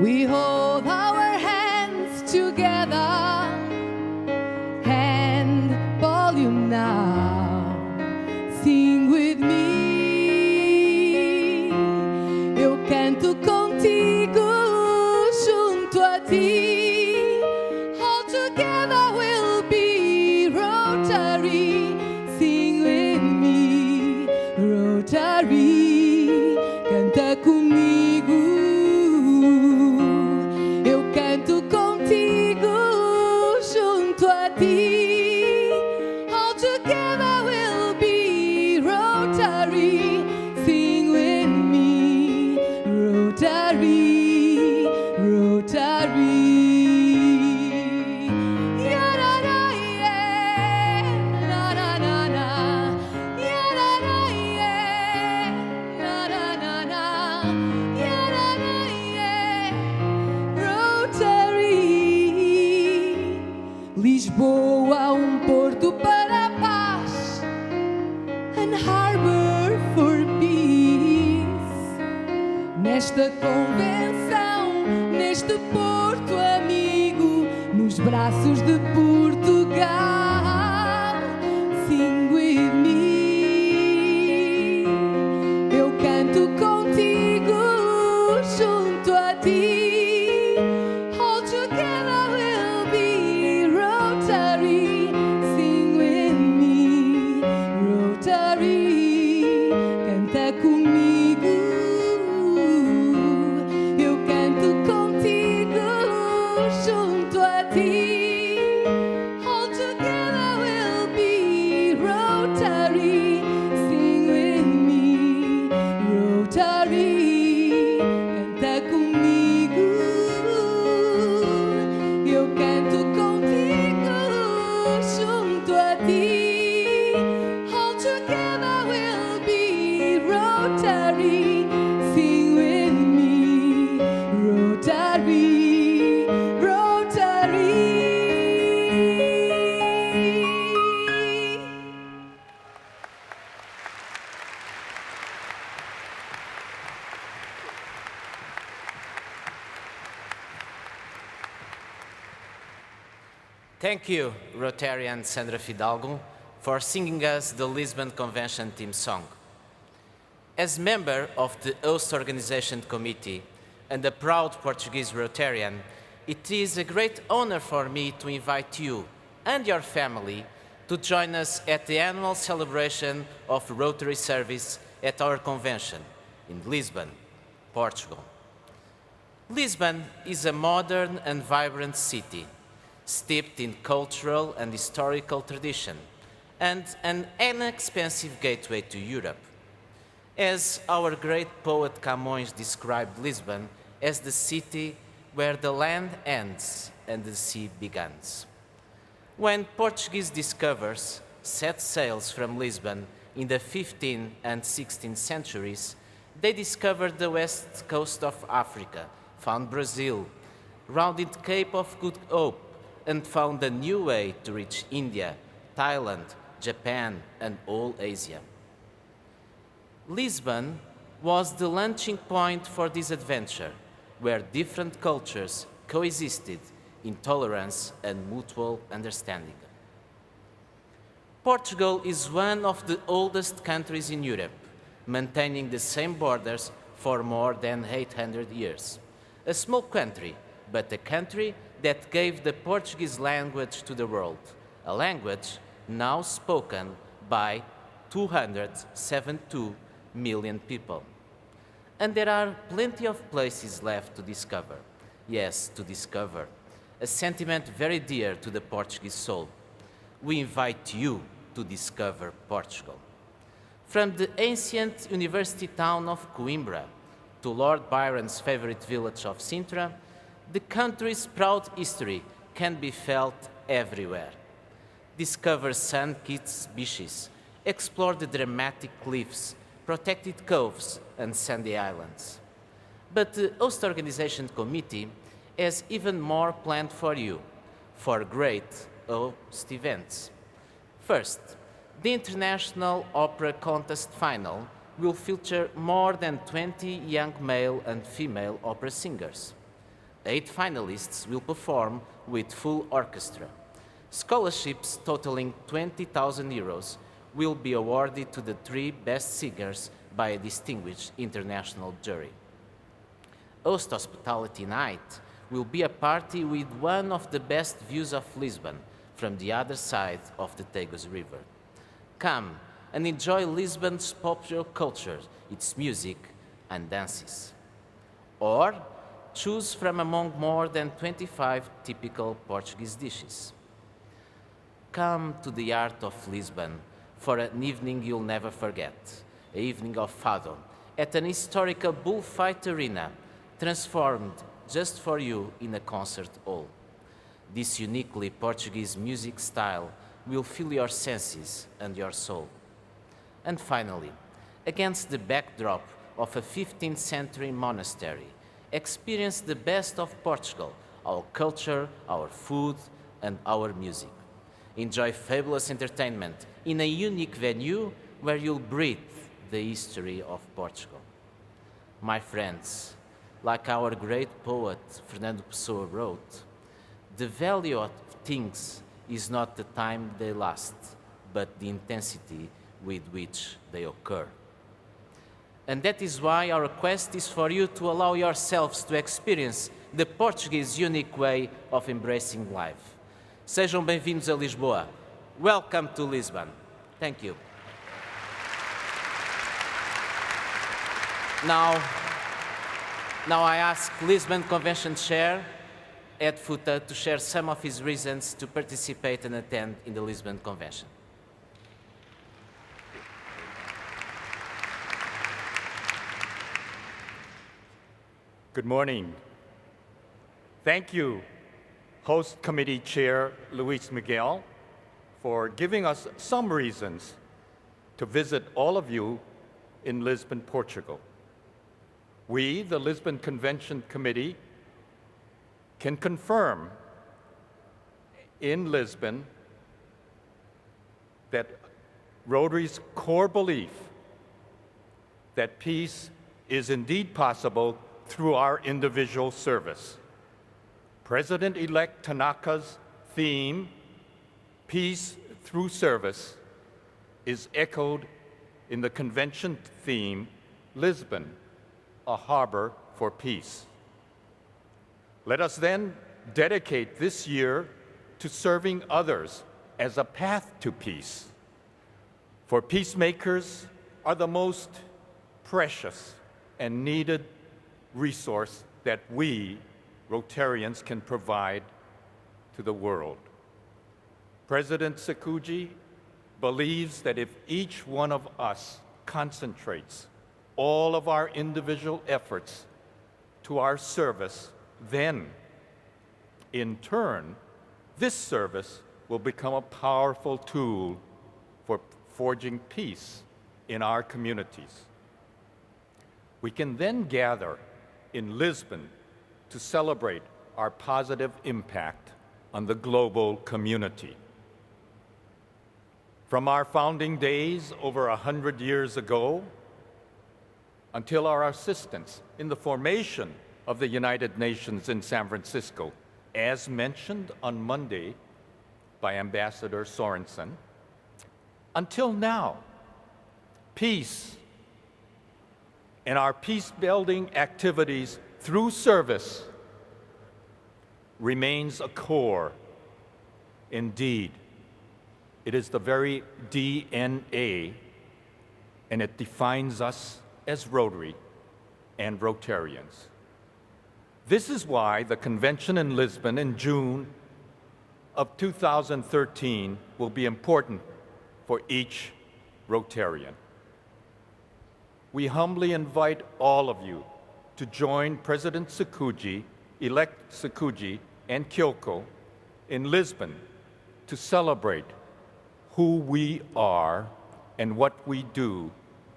We hold our hands together, hand volume now, sing with me. Eu canto contigo, junto a ti. All together we'll be Rotary, sing with me. Rotary, canta comigo. Eu canto contigo, junto a ti. All together we'll be Rotary, sing with me. Rotary, Rotary. Ya-na-na, yeah. Na-na-na-na. Ya-na-na, yeah. Na-na-na-na. Ya-na-na, yeah. Rotary. Lisboa, porto para a paz, an harbor for peace. Nesta convenção, neste porto amigo, nos braços de Portugal, sing with me. Eu canto contigo, junto a ti. All together we'll be Rotary, sing with me. Rotary, canta comigo. Eu canto contigo, junto a ti. All together we'll be Rotary, sing with me. Rotary, canta comigo. Eu canto contigo, junto a ti. All together we'll be Rotary, sing with me. Rotary, Rotary. Thank you, Rotarian Sandra Fidalgo, for singing us the Lisbon Convention theme song. As member of the host organization committee and a proud Portuguese Rotarian, it is a great honor for me to invite you and your family to join us at the annual celebration of Rotary service at our convention in Lisbon, Portugal. Lisbon is a modern and vibrant city, steeped in cultural and historical tradition, and an inexpensive gateway to Europe. As our great poet Camões described Lisbon as the city where the land ends and the sea begins. When Portuguese discoverers set sails from Lisbon in the 15th and 16th centuries, they discovered the west coast of Africa, found Brazil, rounded Cape of Good Hope, and found a new way to reach India, Thailand, Japan, and all Asia. Lisbon was the launching point for this adventure, where different cultures coexisted in tolerance and mutual understanding. Portugal is one of the oldest countries in Europe, maintaining the same borders for more than 800 years. A small country, but a country that gave the Portuguese language to the world, a language now spoken by 272 million people. And there are plenty of places left to discover. Yes, to discover. A sentiment very dear to the Portuguese soul. We invite you to discover Portugal. From the ancient university town of Coimbra to Lord Byron's favorite village of Sintra, the country's proud history can be felt everywhere. Discover sun-kissed beaches, explore the dramatic cliffs, protected coves, and sandy islands. But the host organization committee has even more planned for you, for great host events. First, the International Opera Contest Final will feature more than 20 young male and female opera singers. 8 finalists will perform with full orchestra. Scholarships totaling €20,000 will be awarded to the 3 best singers by a distinguished international jury. Host Hospitality Night will be a party with one of the best views of Lisbon from the other side of the Tagus River. Come and enjoy Lisbon's popular culture, its music and dances. Or choose from among more than 25 typical Portuguese dishes. Come to the heart of Lisbon for an evening you'll never forget, an evening of fado, at an historical bullfight arena transformed just for you in a concert hall. This uniquely Portuguese music style will fill your senses and your soul. And finally, against the backdrop of a 15th century monastery, experience the best of Portugal, our culture, our food, and our music. Enjoy fabulous entertainment in a unique venue where you'll breathe the history of Portugal. My friends, like our great poet Fernando Pessoa wrote, the value of things is not the time they last, but the intensity with which they occur. And that is why our request is for you to allow yourselves to experience the Portuguese unique way of embracing life. Sejam bem-vindos a Lisboa. Welcome to Lisbon. Thank you. Now I ask Lisbon Convention Chair Ed Futa to share some of his reasons to participate and attend in the Lisbon Convention. Good morning. Thank you, Host Committee Chair Luis Miguel, for giving us some reasons to visit all of you in Lisbon, Portugal. We, the Lisbon Convention Committee, can confirm in Lisbon that Rotary's core belief that peace is indeed possible through our individual service. President-elect Tanaka's theme, Peace Through Service, is echoed in the convention theme, Lisbon, a harbor for peace. Let us then dedicate this year to serving others as a path to peace. For peacemakers are the most precious and needed resource that we, Rotarians, can provide to the world. President Sakuji believes that if each one of us concentrates all of our individual efforts to our service, then, in turn, this service will become a powerful tool for forging peace in our communities. We can then gather in Lisbon to celebrate our positive impact on the global community. From our founding days over 100 years ago until our assistance in the formation of the United Nations in San Francisco, as mentioned on Monday by Ambassador Sorensen, until now, peace and our peace-building activities through service remains a core. Indeed, it is the very DNA, and it defines us as Rotary and Rotarians. This is why the convention in Lisbon in June of 2013 will be important for each Rotarian. We humbly invite all of you to join President Sakuji, elect Sakuji, and Kyoko in Lisbon to celebrate who we are and what we do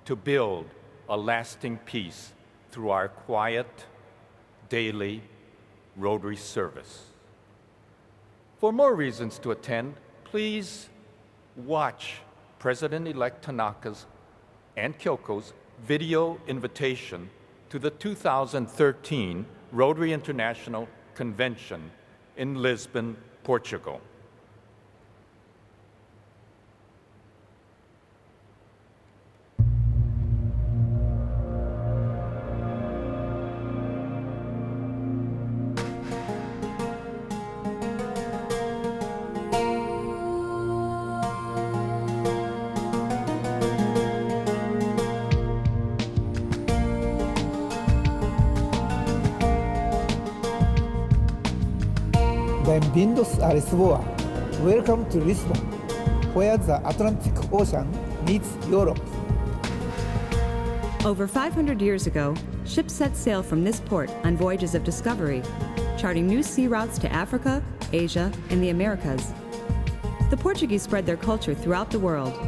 to build a lasting peace through our quiet, daily Rotary service. For more reasons to attend, please watch President-elect Tanaka's and Kyoko's video invitation to the 2013 Rotary International Convention in Lisbon, Portugal. Bem-vindos a Lisboa. Welcome to Lisbon, where the Atlantic Ocean meets Europe. Over 500 years ago, ships set sail from this port on voyages of discovery, charting new sea routes to Africa, Asia, and the Americas. The Portuguese spread their culture throughout the world.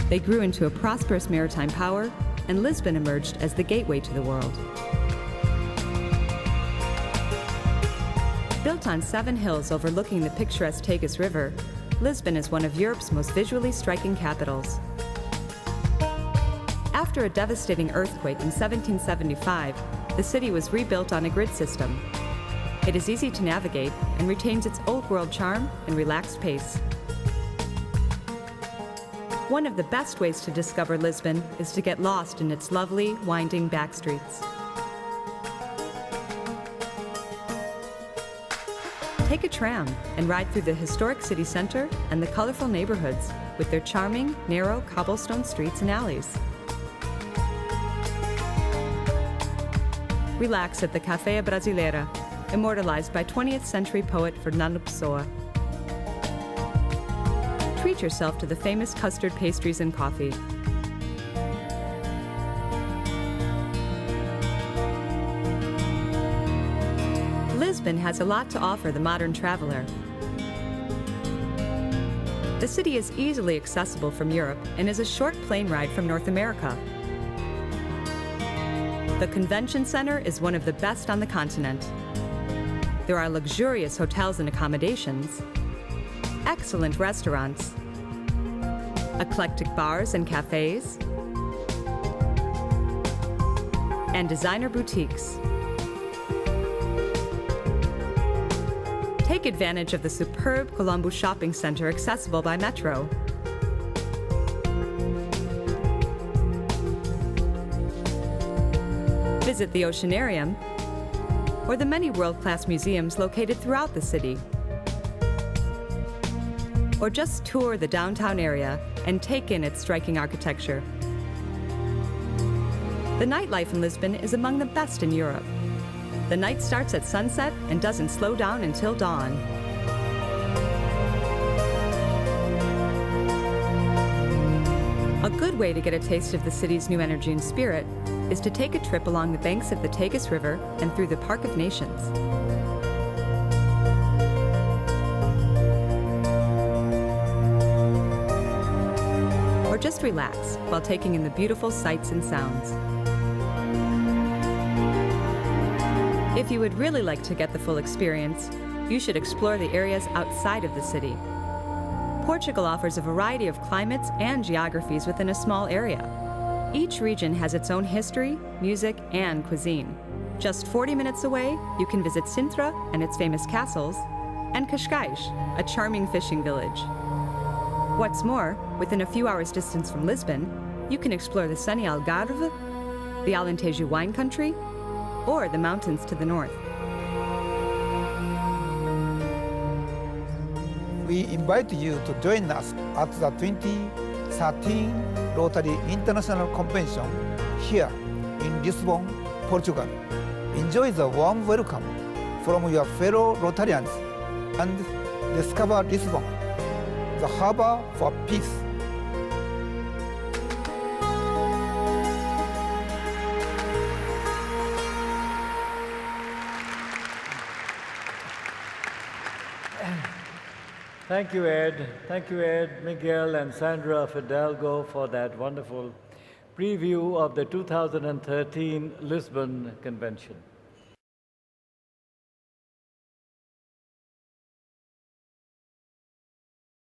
They grew into a prosperous maritime power, and Lisbon emerged as the gateway to the world. Built on 7 hills overlooking the picturesque Tagus River, Lisbon is one of Europe's most visually striking capitals. After a devastating earthquake in 1775, the city was rebuilt on a grid system. It is easy to navigate and retains its old-world charm and relaxed pace. One of the best ways to discover Lisbon is to get lost in its lovely, winding back streets. Take a tram and ride through the historic city center and the colorful neighborhoods with their charming, narrow cobblestone streets and alleys. Relax at the Café Brasileira, immortalized by 20th century poet Fernando Pessoa. Treat yourself to the famous custard pastries and coffee. Lisbon has a lot to offer the modern traveler. The city is easily accessible from Europe and is a short plane ride from North America. The convention center is one of the best on the continent. There are luxurious hotels and accommodations, excellent restaurants, eclectic bars and cafes, and designer boutiques. Take advantage of the superb Colombo shopping center accessible by metro. Visit the Oceanarium or the many world-class museums located throughout the city. Or just tour the downtown area and take in its striking architecture. The nightlife in Lisbon is among the best in Europe. The night starts at sunset and doesn't slow down until dawn. A good way to get a taste of the city's new energy and spirit is to take a trip along the banks of the Tagus River and through the Park of Nations. Or just relax while taking in the beautiful sights and sounds. If you would really like to get the full experience, you should explore the areas outside of the city. Portugal offers a variety of climates and geographies within a small area. Each region has its own history, music, and cuisine. Just 40 minutes away, you can visit Sintra and its famous castles, and Cascais, a charming fishing village. What's more, within a few hours' distance from Lisbon, you can explore the sunny Algarve, the Alentejo wine country, or the mountains to the north. We invite you to join us at the 2013 Rotary International Convention here in Lisbon, Portugal. Enjoy the warm welcome from your fellow Rotarians and discover Lisbon, the harbor for peace. Thank you, Ed. Thank you, Ed, Miguel, and Sandra Fidalgo for that wonderful preview of the 2013 Lisbon Convention.